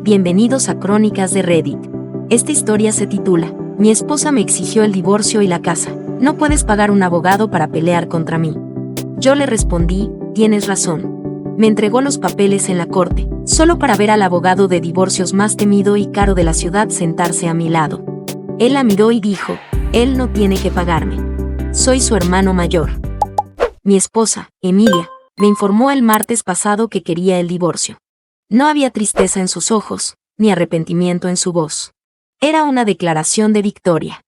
Bienvenidos a Crónicas de Reddit. Esta historia se titula, Mi esposa me exigió el divorcio y la casa. No puedes pagar un abogado para pelear contra mí. Yo le respondí, tienes razón. Me entregó los papeles en la corte, solo para ver al abogado de divorcios más temido y caro de la ciudad sentarse a mi lado. Él la miró y dijo, él no tiene que pagarme. Soy su hermano mayor. Mi esposa, Emilia, me informó el martes pasado que quería el divorcio. No había tristeza en sus ojos, ni arrepentimiento en su voz. Era una declaración de victoria.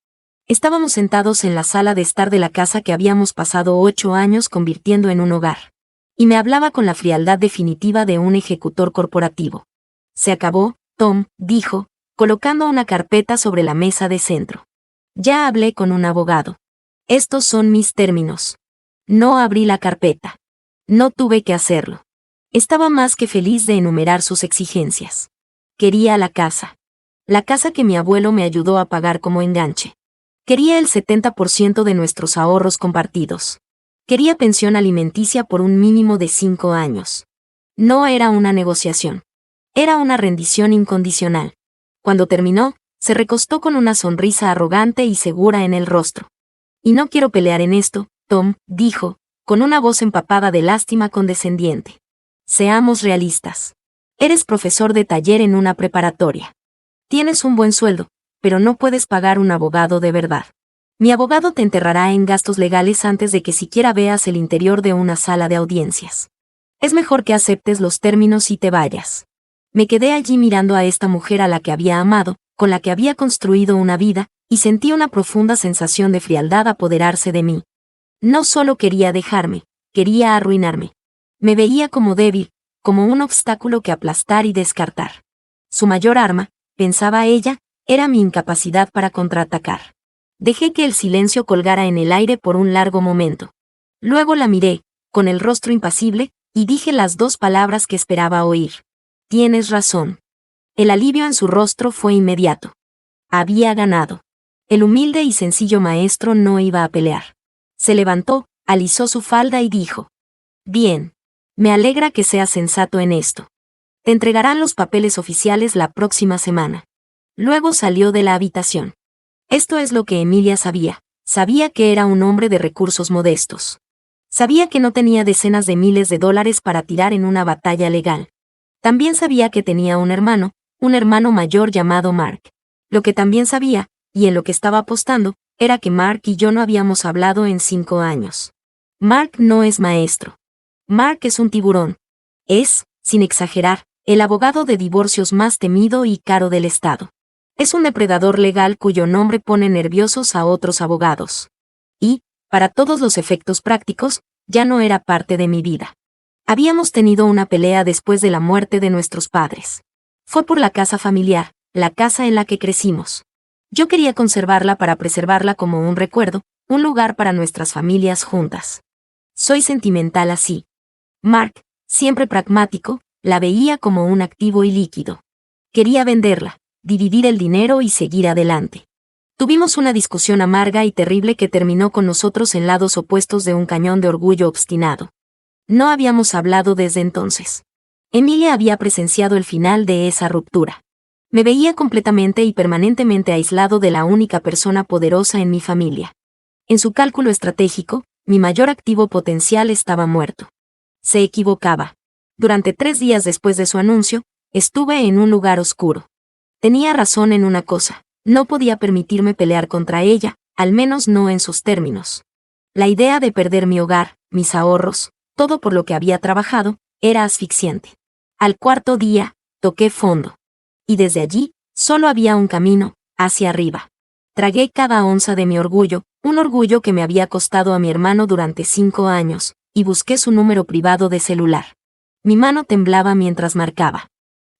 Estábamos sentados en la sala de estar de la casa que habíamos pasado 8 años convirtiendo en un hogar. Y me hablaba con la frialdad definitiva de un ejecutor corporativo. Se acabó, Tom, dijo, colocando una carpeta sobre la mesa de centro. Ya hablé con un abogado. Estos son mis términos. No abrí la carpeta. No tuve que hacerlo. Estaba más que feliz de enumerar sus exigencias. Quería la casa. La casa que mi abuelo me ayudó a pagar como enganche. Quería el 70% de nuestros ahorros compartidos. Quería pensión alimenticia por un mínimo de 5 años. No era una negociación. Era una rendición incondicional. Cuando terminó, se recostó con una sonrisa arrogante y segura en el rostro. Y no quiero pelear en esto, Tom, dijo, con una voz empapada de lástima condescendiente. Seamos realistas. Eres profesor de taller en una preparatoria. Tienes un buen sueldo, pero no puedes pagar un abogado de verdad. Mi abogado te enterrará en gastos legales antes de que siquiera veas el interior de una sala de audiencias. Es mejor que aceptes los términos y te vayas. Me quedé allí mirando a esta mujer a la que había amado, con la que había construido una vida, y sentí una profunda sensación de frialdad apoderarse de mí. No solo quería dejarme, quería arruinarme. Me veía como débil, como un obstáculo que aplastar y descartar. Su mayor arma, pensaba ella, era mi incapacidad para contraatacar. Dejé que el silencio colgara en el aire por un largo momento. Luego la miré, con el rostro impasible, y dije las 2 palabras que esperaba oír. Tienes razón. El alivio en su rostro fue inmediato. Había ganado. El humilde y sencillo maestro no iba a pelear. Se levantó, alisó su falda y dijo. Bien. Me alegra que seas sensato en esto. Te entregarán los papeles oficiales la próxima semana. Luego salió de la habitación. Esto es lo que Emilia sabía. Sabía que era un hombre de recursos modestos. Sabía que no tenía decenas de miles de dólares para tirar en una batalla legal. También sabía que tenía un hermano mayor llamado Mark. Lo que también sabía, y en lo que estaba apostando, era que Mark y yo no habíamos hablado en 5 años. Mark no es maestro. Mark es un tiburón. Es, sin exagerar, el abogado de divorcios más temido y caro del estado. Es un depredador legal cuyo nombre pone nerviosos a otros abogados. Y, para todos los efectos prácticos, ya no era parte de mi vida. Habíamos tenido una pelea después de la muerte de nuestros padres. Fue por la casa familiar, la casa en la que crecimos. Yo quería conservarla para preservarla como un recuerdo, un lugar para nuestras familias juntas. Soy sentimental así. Mark, siempre pragmático, la veía como un activo y líquido. Quería venderla, dividir el dinero y seguir adelante. Tuvimos una discusión amarga y terrible que terminó con nosotros en lados opuestos de un cañón de orgullo obstinado. No habíamos hablado desde entonces. Emilia había presenciado el final de esa ruptura. Me veía completamente y permanentemente aislado de la única persona poderosa en mi familia. En su cálculo estratégico, mi mayor activo potencial estaba muerto. Se equivocaba. Durante 3 días después de su anuncio, estuve en un lugar oscuro. Tenía razón en una cosa, no podía permitirme pelear contra ella, al menos no en sus términos. La idea de perder mi hogar, mis ahorros, todo por lo que había trabajado, era asfixiante. Al 4.º día, toqué fondo. Y desde allí, solo había un camino, hacia arriba. Tragué cada onza de mi orgullo, un orgullo que me había costado a mi hermano durante 5 años, y busqué su número privado de celular. Mi mano temblaba mientras marcaba.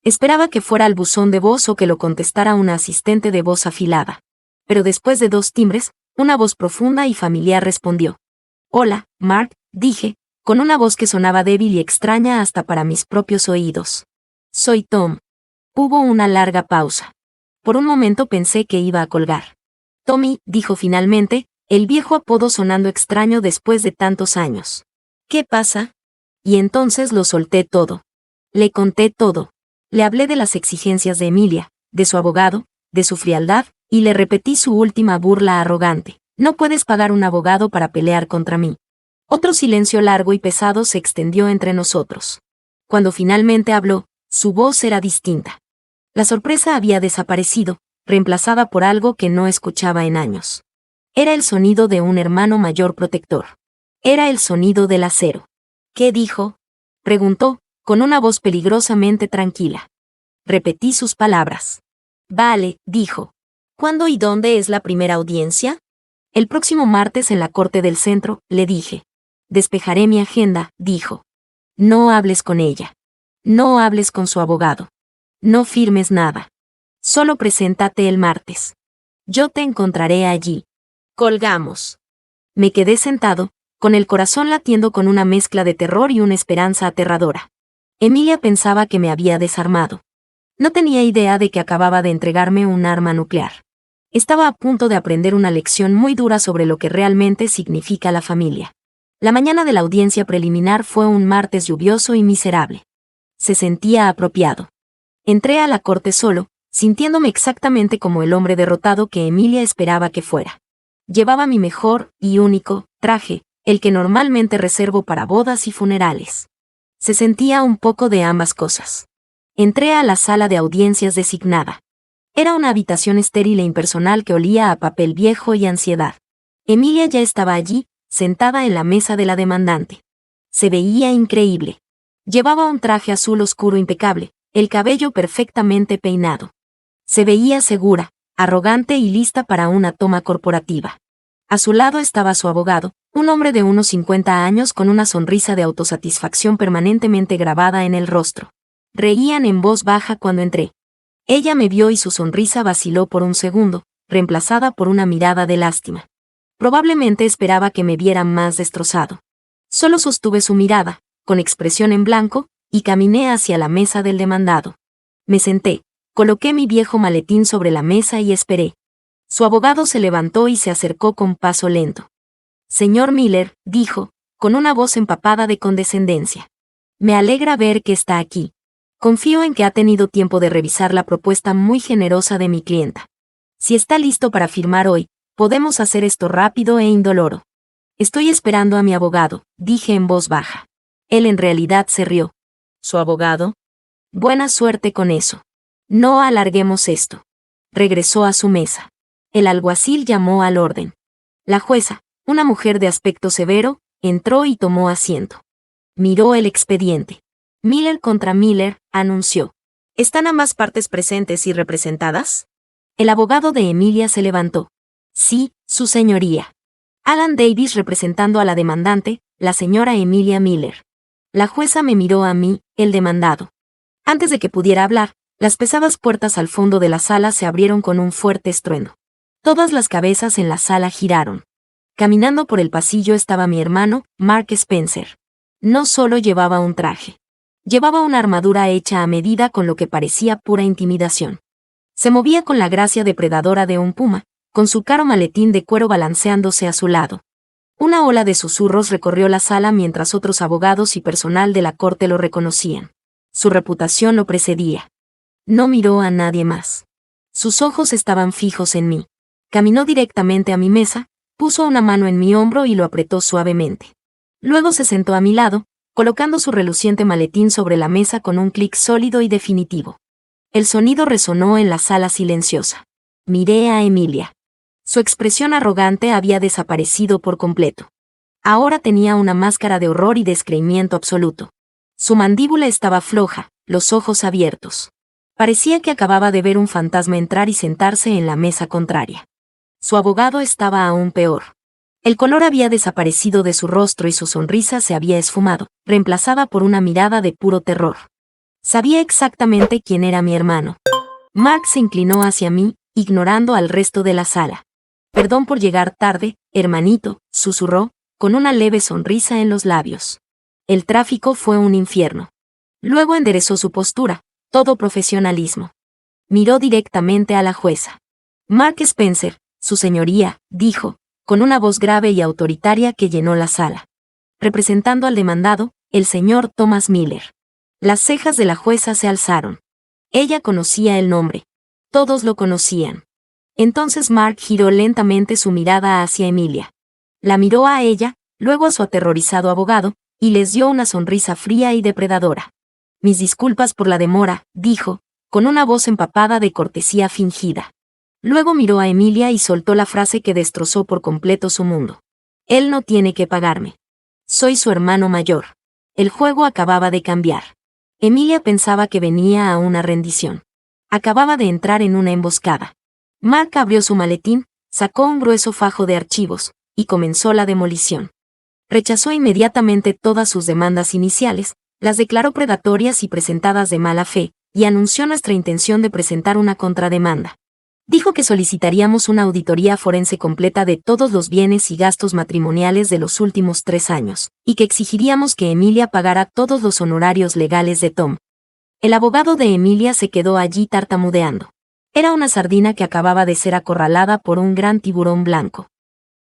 Esperaba que fuera al buzón de voz o que lo contestara una asistente de voz afilada. Pero después de 2 timbres, una voz profunda y familiar respondió. Hola, Mark, dije, con una voz que sonaba débil y extraña hasta para mis propios oídos. Soy Tom. Hubo una larga pausa. Por un momento pensé que iba a colgar. Tommy, dijo finalmente, el viejo apodo sonando extraño después de tantos años. ¿Qué pasa? Y entonces lo solté todo. Le conté todo. Le hablé de las exigencias de Emilia, de su abogado, de su frialdad, y le repetí su última burla arrogante. No puedes pagar un abogado para pelear contra mí. Otro silencio largo y pesado se extendió entre nosotros. Cuando finalmente habló, su voz era distinta. La sorpresa había desaparecido, reemplazada por algo que no escuchaba en años. Era el sonido de un hermano mayor protector. Era el sonido del acero. ¿Qué dijo?, preguntó, con una voz peligrosamente tranquila. Repetí sus palabras. Vale, dijo. ¿Cuándo y dónde es la primera audiencia? El próximo martes en la corte del centro, le dije. Despejaré mi agenda, dijo. No hables con ella. No hables con su abogado. No firmes nada. Solo preséntate el martes. Yo te encontraré allí. Colgamos. Me quedé sentado, con el corazón latiendo con una mezcla de terror y una esperanza aterradora. Emilia pensaba que me había desarmado. No tenía idea de que acababa de entregarme un arma nuclear. Estaba a punto de aprender una lección muy dura sobre lo que realmente significa la familia. La mañana de la audiencia preliminar fue un martes lluvioso y miserable. Se sentía apropiado. Entré a la corte solo, sintiéndome exactamente como el hombre derrotado que Emilia esperaba que fuera. Llevaba mi mejor y único traje, el que normalmente reservo para bodas y funerales. Se sentía un poco de ambas cosas. Entré a la sala de audiencias designada. Era una habitación estéril e impersonal que olía a papel viejo y ansiedad. Emilia ya estaba allí, sentada en la mesa de la demandante. Se veía increíble. Llevaba un traje azul oscuro impecable, el cabello perfectamente peinado. Se veía segura, arrogante y lista para una toma corporativa. A su lado estaba su abogado, un hombre de unos 50 años con una sonrisa de autosatisfacción permanentemente grabada en el rostro. Reían en voz baja cuando entré. Ella me vio y su sonrisa vaciló por un segundo, reemplazada por una mirada de lástima. Probablemente esperaba que me viera más destrozado. Solo sostuve su mirada, con expresión en blanco, y caminé hacia la mesa del demandado. Me senté, coloqué mi viejo maletín sobre la mesa y esperé. Su abogado se levantó y se acercó con paso lento. Señor Miller, dijo, con una voz empapada de condescendencia. Me alegra ver que está aquí. Confío en que ha tenido tiempo de revisar la propuesta muy generosa de mi clienta. Si está listo para firmar hoy, podemos hacer esto rápido e indoloro. Estoy esperando a mi abogado, dije en voz baja. Él en realidad se rió. ¿Su abogado? Buena suerte con eso. No alarguemos esto. Regresó a su mesa. El alguacil llamó al orden. La jueza, una mujer de aspecto severo, entró y tomó asiento. Miró el expediente. Miller contra Miller, anunció. ¿Están ambas partes presentes y representadas? El abogado de Emilia se levantó. Sí, su señoría. Alan Davis representando a la demandante, la señora Emilia Miller. La jueza me miró a mí, el demandado. Antes de que pudiera hablar, las pesadas puertas al fondo de la sala se abrieron con un fuerte estruendo. Todas las cabezas en la sala giraron. Caminando por el pasillo estaba mi hermano, Mark Spencer. No solo llevaba un traje. Llevaba una armadura hecha a medida con lo que parecía pura intimidación. Se movía con la gracia depredadora de un puma, con su caro maletín de cuero balanceándose a su lado. Una ola de susurros recorrió la sala mientras otros abogados y personal de la corte lo reconocían. Su reputación lo precedía. No miró a nadie más. Sus ojos estaban fijos en mí. Caminó directamente a mi mesa, puso una mano en mi hombro y lo apretó suavemente. Luego se sentó a mi lado, colocando su reluciente maletín sobre la mesa con un clic sólido y definitivo. El sonido resonó en la sala silenciosa. Miré a Emilia. Su expresión arrogante había desaparecido por completo. Ahora tenía una máscara de horror y descreimiento absoluto. Su mandíbula estaba floja, los ojos abiertos. Parecía que acababa de ver un fantasma entrar y sentarse en la mesa contraria. Su abogado estaba aún peor. El color había desaparecido de su rostro y su sonrisa se había esfumado, reemplazada por una mirada de puro terror. Sabía exactamente quién era mi hermano. Mark se inclinó hacia mí, ignorando al resto de la sala. Perdón por llegar tarde, hermanito, susurró, con una leve sonrisa en los labios. El tráfico fue un infierno. Luego enderezó su postura, todo profesionalismo. Miró directamente a la jueza. Mark Spencer, su señoría, dijo, con una voz grave y autoritaria que llenó la sala. Representando al demandado, el señor Thomas Miller. Las cejas de la jueza se alzaron. Ella conocía el nombre. Todos lo conocían. Entonces Mark giró lentamente su mirada hacia Emilia. La miró a ella, luego a su aterrorizado abogado, y les dio una sonrisa fría y depredadora. Mis disculpas por la demora, dijo, con una voz empapada de cortesía fingida. Luego miró a Emilia y soltó la frase que destrozó por completo su mundo. Él no tiene que pagarme. Soy su hermano mayor. El juego acababa de cambiar. Emilia pensaba que venía a una rendición. Acababa de entrar en una emboscada. Mark abrió su maletín, sacó un grueso fajo de archivos, y comenzó la demolición. Rechazó inmediatamente todas sus demandas iniciales, las declaró predatorias y presentadas de mala fe, y anunció nuestra intención de presentar una contrademanda. Dijo que solicitaríamos una auditoría forense completa de todos los bienes y gastos matrimoniales de los últimos 3 años, y que exigiríamos que Emilia pagara todos los honorarios legales de Tom. El abogado de Emilia se quedó allí tartamudeando. Era una sardina que acababa de ser acorralada por un gran tiburón blanco.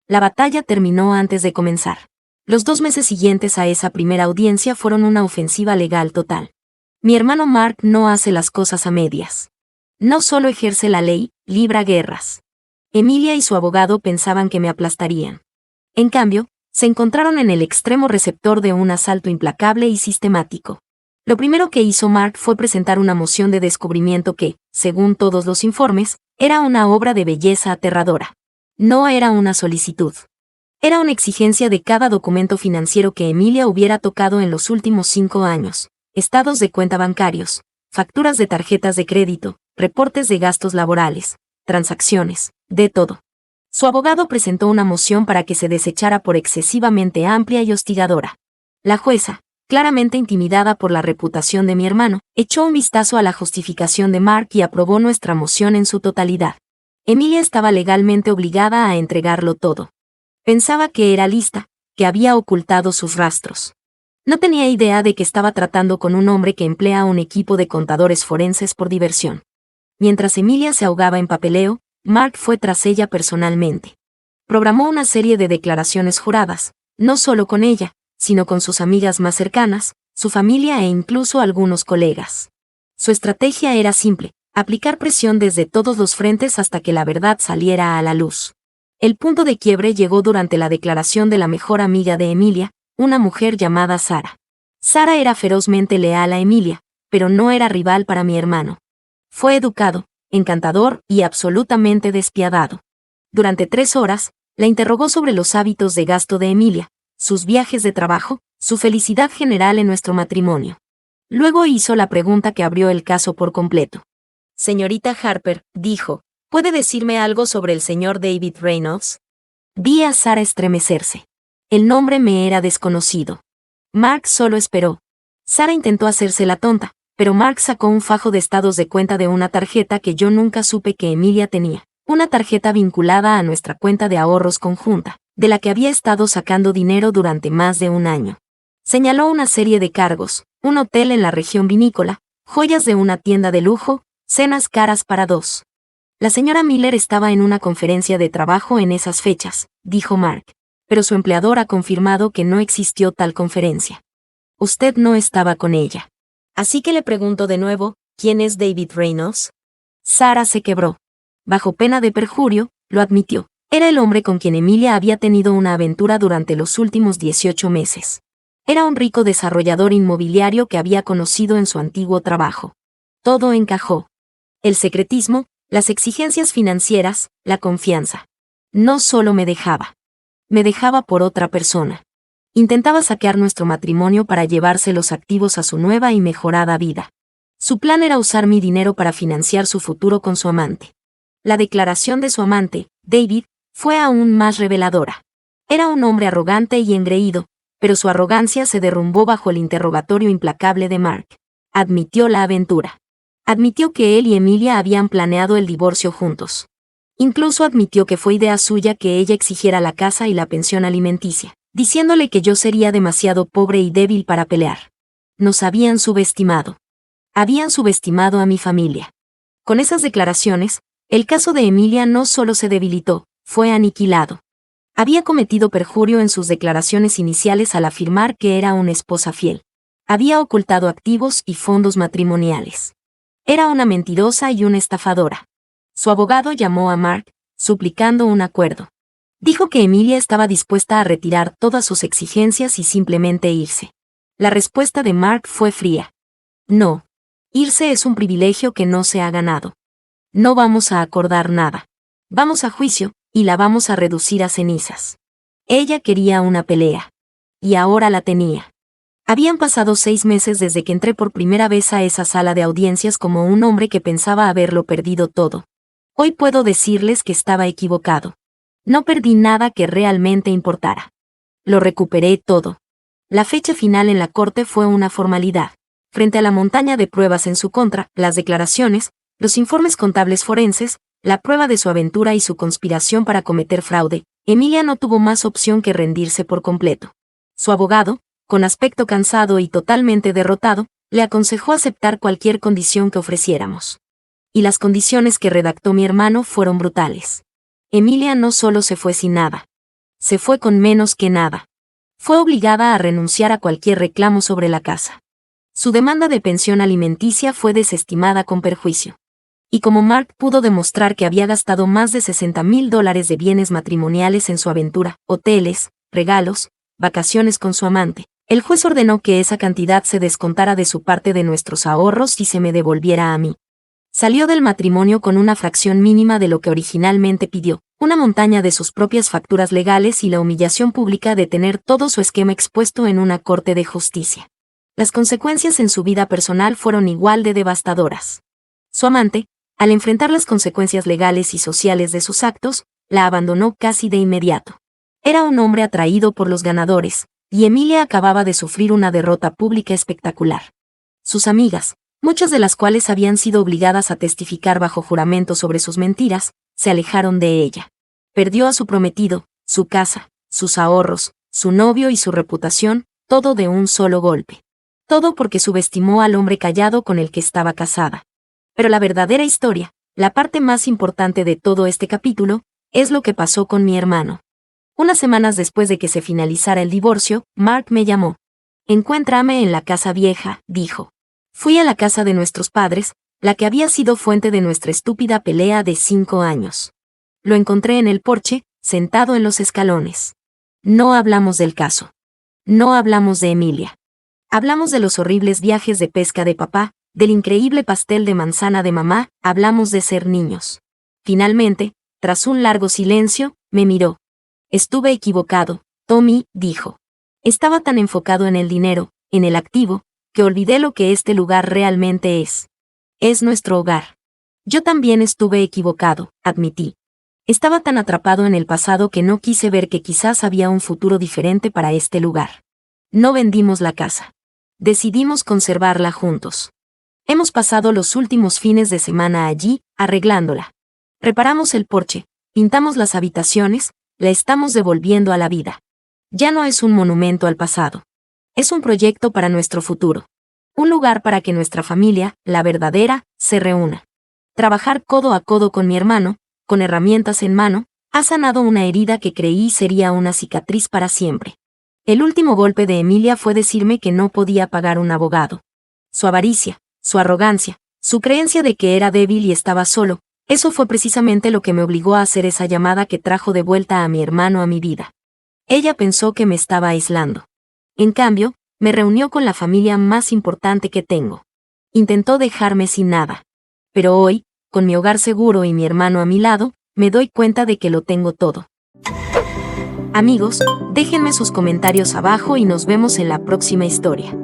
La batalla terminó antes de comenzar. Los 2 meses siguientes a esa primera audiencia fueron una ofensiva legal total. Mi hermano Mark no hace las cosas a medias. No solo ejerce la ley, libra guerras. Emilia y su abogado pensaban que me aplastarían. En cambio, se encontraron en el extremo receptor de un asalto implacable y sistemático. Lo primero que hizo Mark fue presentar una moción de descubrimiento que, según todos los informes, era una obra de belleza aterradora. No era una solicitud. Era una exigencia de cada documento financiero que Emilia hubiera tocado en los últimos 5 años, estados de cuenta bancarios, facturas de tarjetas de crédito, reportes de gastos laborales, transacciones, de todo. Su abogado presentó una moción para que se desechara por excesivamente amplia y hostigadora. La jueza, claramente intimidada por la reputación de mi hermano, echó un vistazo a la justificación de Mark y aprobó nuestra moción en su totalidad. Emilia estaba legalmente obligada a entregarlo todo. Pensaba que era lista, que había ocultado sus rastros. No tenía idea de que estaba tratando con un hombre que emplea un equipo de contadores forenses por diversión. Mientras Emilia se ahogaba en papeleo, Mark fue tras ella personalmente. Programó una serie de declaraciones juradas, no solo con ella, sino con sus amigas más cercanas, su familia e incluso algunos colegas. Su estrategia era simple, aplicar presión desde todos los frentes hasta que la verdad saliera a la luz. El punto de quiebre llegó durante la declaración de la mejor amiga de Emilia, una mujer llamada Sara. Sara era ferozmente leal a Emilia, pero no era rival para mi hermano. Fue educado, encantador y absolutamente despiadado. Durante 3 horas, la interrogó sobre los hábitos de gasto de Emilia, sus viajes de trabajo, su felicidad general en nuestro matrimonio. Luego hizo la pregunta que abrió el caso por completo. Señorita Harper, dijo, ¿puede decirme algo sobre el señor David Reynolds? Vi a Sara estremecerse. El nombre me era desconocido. Mark solo esperó. Sara intentó hacerse la tonta, pero Mark sacó un fajo de estados de cuenta de una tarjeta que yo nunca supe que Emilia tenía, una tarjeta vinculada a nuestra cuenta de ahorros conjunta, de la que había estado sacando dinero durante más de 1 año. Señaló una serie de cargos, un hotel en la región vinícola, joyas de una tienda de lujo, cenas caras para 2. La señora Miller estaba en una conferencia de trabajo en esas fechas, dijo Mark, pero su empleador ha confirmado que no existió tal conferencia. Usted no estaba con ella. Así que le pregunto de nuevo, ¿quién es David Reynolds? Sara se quebró. Bajo pena de perjurio, lo admitió. Era el hombre con quien Emilia había tenido una aventura durante los últimos 18 meses. Era un rico desarrollador inmobiliario que había conocido en su antiguo trabajo. Todo encajó. El secretismo, las exigencias financieras, la confianza. No solo me dejaba por otra persona. Intentaba saquear nuestro matrimonio para llevarse los activos a su nueva y mejorada vida. Su plan era usar mi dinero para financiar su futuro con su amante. La declaración de su amante, David, fue aún más reveladora. Era un hombre arrogante y engreído, pero su arrogancia se derrumbó bajo el interrogatorio implacable de Mark. Admitió la aventura. Admitió que él y Emilia habían planeado el divorcio juntos. Incluso admitió que fue idea suya que ella exigiera la casa y la pensión alimenticia, diciéndole que yo sería demasiado pobre y débil para pelear. Nos habían subestimado. Habían subestimado a mi familia. Con esas declaraciones, el caso de Emilia no solo se debilitó, fue aniquilado. Había cometido perjurio en sus declaraciones iniciales al afirmar que era una esposa fiel. Había ocultado activos y fondos matrimoniales. Era una mentirosa y una estafadora. Su abogado llamó a Mark, suplicando un acuerdo. Dijo que Emilia estaba dispuesta a retirar todas sus exigencias y simplemente irse. La respuesta de Mark fue fría. No. Irse es un privilegio que no se ha ganado. No vamos a acordar nada. Vamos a juicio, y la vamos a reducir a cenizas. Ella quería una pelea. Y ahora la tenía. Habían pasado 6 meses desde que entré por primera vez a esa sala de audiencias como un hombre que pensaba haberlo perdido todo. Hoy puedo decirles que estaba equivocado. No perdí nada que realmente importara. Lo recuperé todo. La fecha final en la corte fue una formalidad. Frente a la montaña de pruebas en su contra, las declaraciones, los informes contables forenses, la prueba de su aventura y su conspiración para cometer fraude, Emilia no tuvo más opción que rendirse por completo. Su abogado, con aspecto cansado y totalmente derrotado, le aconsejó aceptar cualquier condición que ofreciéramos. Y las condiciones que redactó mi hermano fueron brutales. Emilia no solo se fue sin nada. Se fue con menos que nada. Fue obligada a renunciar a cualquier reclamo sobre la casa. Su demanda de pensión alimenticia fue desestimada con perjuicio. Y como Mark pudo demostrar que había gastado más de $60,000 de bienes matrimoniales en su aventura, hoteles, regalos, vacaciones con su amante, el juez ordenó que esa cantidad se descontara de su parte de nuestros ahorros y se me devolviera a mí. Salió del matrimonio con una fracción mínima de lo que originalmente pidió, una montaña de sus propias facturas legales y la humillación pública de tener todo su esquema expuesto en una corte de justicia. Las consecuencias en su vida personal fueron igual de devastadoras. Su amante, al enfrentar las consecuencias legales y sociales de sus actos, la abandonó casi de inmediato. Era un hombre atraído por los ganadores, y Emilia acababa de sufrir una derrota pública espectacular. Sus amigas, muchas de las cuales habían sido obligadas a testificar bajo juramento sobre sus mentiras, se alejaron de ella. Perdió a su prometido, su casa, sus ahorros, su novio y su reputación, todo de un solo golpe. Todo porque subestimó al hombre callado con el que estaba casada. Pero la verdadera historia, la parte más importante de todo este capítulo, es lo que pasó con mi hermano. Unas semanas después de que se finalizara el divorcio, Mark me llamó. Encuéntrame en la casa vieja, dijo. Fui a la casa de nuestros padres, la que había sido fuente de nuestra estúpida pelea de 5 años. Lo encontré en el porche, sentado en los escalones. No hablamos del caso. No hablamos de Emilia. Hablamos de los horribles viajes de pesca de papá, del increíble pastel de manzana de mamá, hablamos de ser niños. Finalmente, tras un largo silencio, me miró. Estuve equivocado, Tommy, dijo. Estaba tan enfocado en el dinero, en el activo, que olvidé lo que este lugar realmente es. Es nuestro hogar. Yo también estuve equivocado, admití. Estaba tan atrapado en el pasado que no quise ver que quizás había un futuro diferente para este lugar. No vendimos la casa. Decidimos conservarla juntos. Hemos pasado los últimos fines de semana allí, arreglándola. Reparamos el porche, pintamos las habitaciones, la estamos devolviendo a la vida. Ya no es un monumento al pasado. Es un proyecto para nuestro futuro. Un lugar para que nuestra familia, la verdadera, se reúna. Trabajar codo a codo con mi hermano, con herramientas en mano, ha sanado una herida que creí sería una cicatriz para siempre. El último golpe de Emilia fue decirme que no podía pagar un abogado. Su avaricia, su arrogancia, su creencia de que era débil y estaba solo, eso fue precisamente lo que me obligó a hacer esa llamada que trajo de vuelta a mi hermano a mi vida. Ella pensó que me estaba aislando. En cambio, me reunió con la familia más importante que tengo. Intentó dejarme sin nada. Pero hoy, con mi hogar seguro y mi hermano a mi lado, me doy cuenta de que lo tengo todo. Amigos, déjenme sus comentarios abajo y nos vemos en la próxima historia.